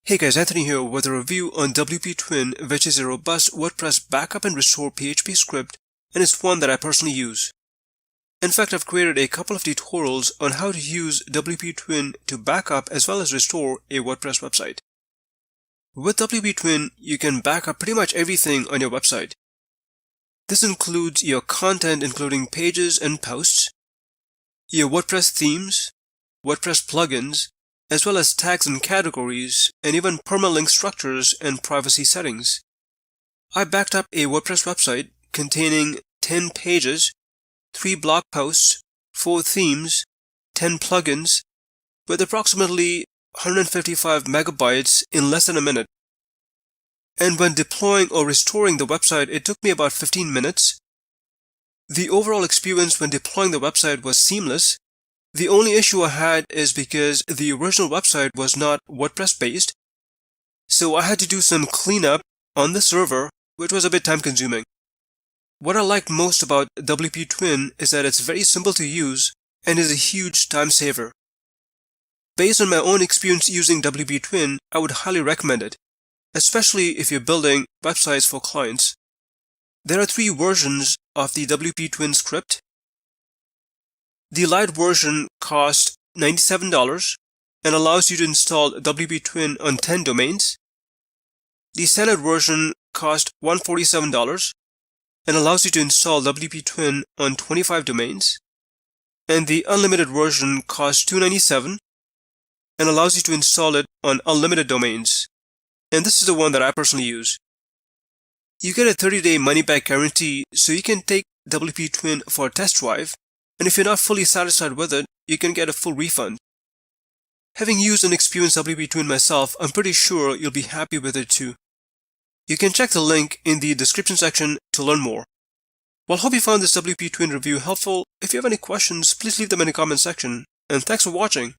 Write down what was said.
Hey guys, Anthony here with a review on WP Twin, which is a robust WordPress backup and restore PHP script, and it's one that I personally use. In fact, I've created a couple of tutorials on how to use WP Twin to backup as well as restore a WordPress website. With WP Twin, you can backup pretty much everything on your website. This includes your content, including pages and posts, your WordPress themes, WordPress plugins, as well as tags and categories, and even permalink structures and privacy settings. I backed up a WordPress website containing 10 pages, 3 blog posts, 4 themes, 10 plugins, with approximately 155 megabytes in less than a minute. And when deploying or restoring the website, it took me about 15 minutes. The overall experience when deploying the website was seamless. The only issue I had is because the original website was not WordPress based, so I had to do some cleanup on the server, which was a bit time consuming. What I like most about WP Twin is that it's very simple to use and is a huge time saver. Based on my own experience using WP Twin, I would highly recommend it, especially if you're building websites for clients. There are 3 versions of the WP Twin script. The Lite version costs $97 and allows you to install WP Twin on 10 domains. The Standard version costs $147 and allows you to install WP Twin on 25 domains. And the Unlimited version costs $297 and allows you to install it on unlimited domains. And this is the one that I personally use. You get a 30-day money-back guarantee, so you can take WP Twin for a test drive. And if you're not fully satisfied with it, you can get a full refund. Having used and experienced WP Twin myself, I'm pretty sure you'll be happy with it too. You can check the link in the description section to learn more. Well, hope you found this WP Twin review helpful. If you have any questions, please leave them in the comment section. And thanks for watching.